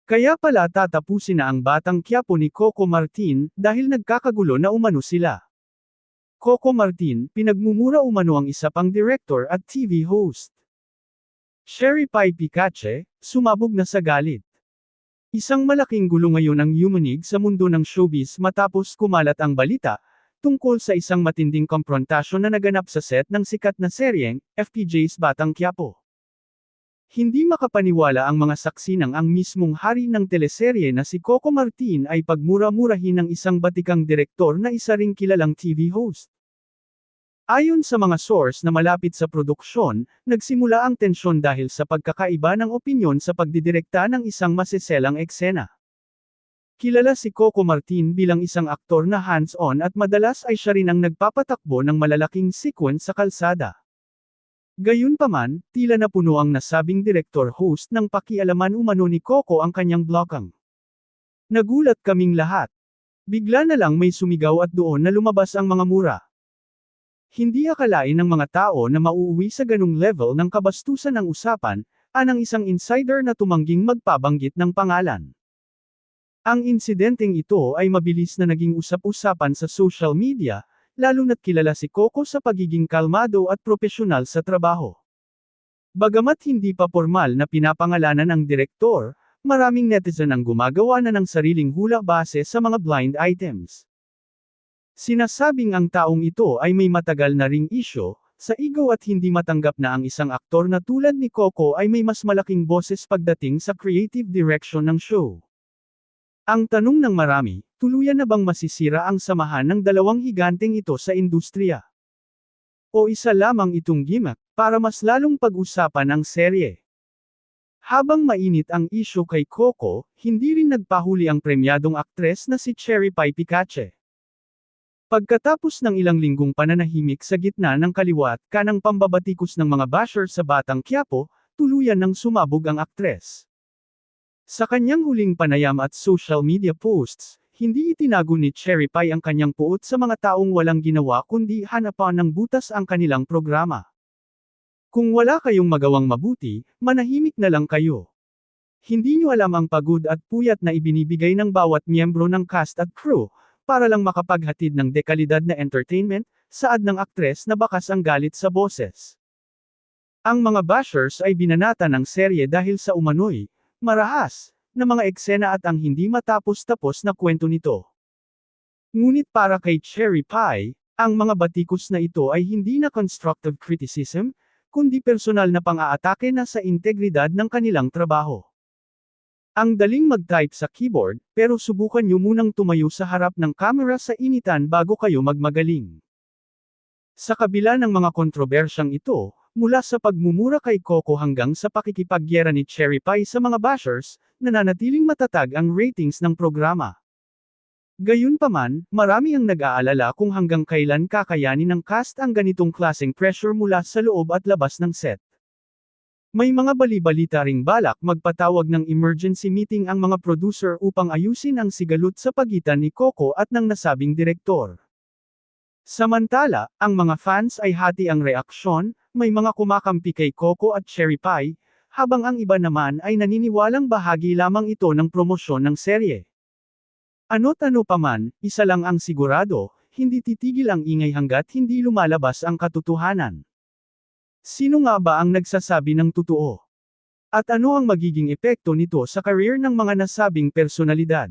Kaya pala tatapusin na ang Batang Quiapo ni Coco Martin, dahil nagkakagulo na umano sila. Coco Martin, pinagmumura umano ang isa pang director at TV host. Sherry Pie Picache, sumabog na sa galit. Isang malaking gulo ngayon ang yumanig sa mundo ng showbiz matapos kumalat ang balita, tungkol sa isang matinding komprontasyon na naganap sa set ng sikat na seryeng, FPJ's Batang Quiapo. Hindi makapaniwala ang mga saksi nang ang mismong hari ng teleserye na si Coco Martin ay pagmura-murahin ng isang batikang direktor na isa ring kilalang TV host. Ayon sa mga source na malapit sa produksyon, nagsimula ang tensyon dahil sa pagkakaiba ng opinyon sa pagdidirekta ng isang masiselang eksena. Kilala si Coco Martin bilang isang aktor na hands-on at madalas ay siya rin ang nagpapatakbo ng malalaking sequence sa kalsada. Gayunpaman, tila napuno ang nasabing direktor-host ng pakialaman umano ni Coco ang kanyang blokang. Nagulat kaming lahat. Bigla na lang may sumigaw at doon na lumabas ang mga mura. Hindi akalain ng mga tao na mauuwi sa ganung level ng kabastusan ng usapan, anang isang insider na tumangging magpabanggit ng pangalan. Ang insidenteng ito ay mabilis na naging usap-usapan sa social media, lalo na't kilala si Coco sa pagiging kalmado at propesyonal sa trabaho. Bagamat hindi pa formal na pinapangalanan ang direktor, maraming netizen ang gumagawa na ng sariling hula base sa mga blind items. Sinasabing ang taong ito ay may matagal na ring isyo, sa ego at hindi matanggap na ang isang aktor na tulad ni Coco ay may mas malaking boses pagdating sa creative direction ng show. Ang tanong ng marami, tuluyan na bang masisira ang samahan ng dalawang higanteng ito sa industriya? O isa lamang itong gimmick, para mas lalong pag-usapan ang serye? Habang mainit ang isyu kay Coco, hindi rin nagpahuli ang premyadong aktres na si Sherry Pie Picache. Pagkatapos ng ilang linggong pananahimik sa gitna ng kaliwa at kanang pambabatikos ng mga basher sa Batang Quiapo, tuluyan nang sumabog ang aktres. Sa kanyang huling panayam at social media posts, hindi itinago ni Sherry Pie ang kanyang puot sa mga taong walang ginawa kundi hanapan ng butas ang kanilang programa. Kung wala kayong magawang mabuti, manahimik na lang kayo. Hindi nyo alam ang pagod at puyat na ibinibigay ng bawat miyembro ng cast at crew, para lang makapaghatid ng dekalidad na entertainment, saad ng aktres na bakas ang galit sa boses. Ang mga bashers ay binanata ng serye dahil sa umano'y marahas na mga eksena at ang hindi matapos-tapos na kwento nito. Ngunit para kay Sherry Pie, ang mga batikos na ito ay hindi na constructive criticism, kundi personal na pang-aatake na sa integridad ng kanilang trabaho. Ang daling mag-type sa keyboard, pero subukan nyo munang tumayo sa harap ng kamera sa initan bago kayo magmagaling. Sa kabila ng mga kontrobersyang ito, mula sa pagmumura kay Coco hanggang sa pakikipagyera ni Sherry Pie sa mga bashers, nananatiling matatag ang ratings ng programa. Gayunpaman, marami ang nag-aalala kung hanggang kailan kakayanin ng cast ang ganitong klaseng pressure mula sa loob at labas ng set. May mga bali-balita ring balak magpatawag ng emergency meeting ang mga producer upang ayusin ang sigalot sa pagitan ni Coco at ng nasabing direktor. Samantala, ang mga fans ay hati ang reaksyon, may mga kumakampi kay Coco at Sherry Pie, habang ang iba naman ay naniniwalang bahagi lamang ito ng promosyon ng serye. Ano't ano paman, isa lang ang sigurado, hindi titigil ang ingay hanggat hindi lumalabas ang katotohanan. Sino nga ba ang nagsasabi ng totoo? At ano ang magiging epekto nito sa career ng mga nasabing personalidad?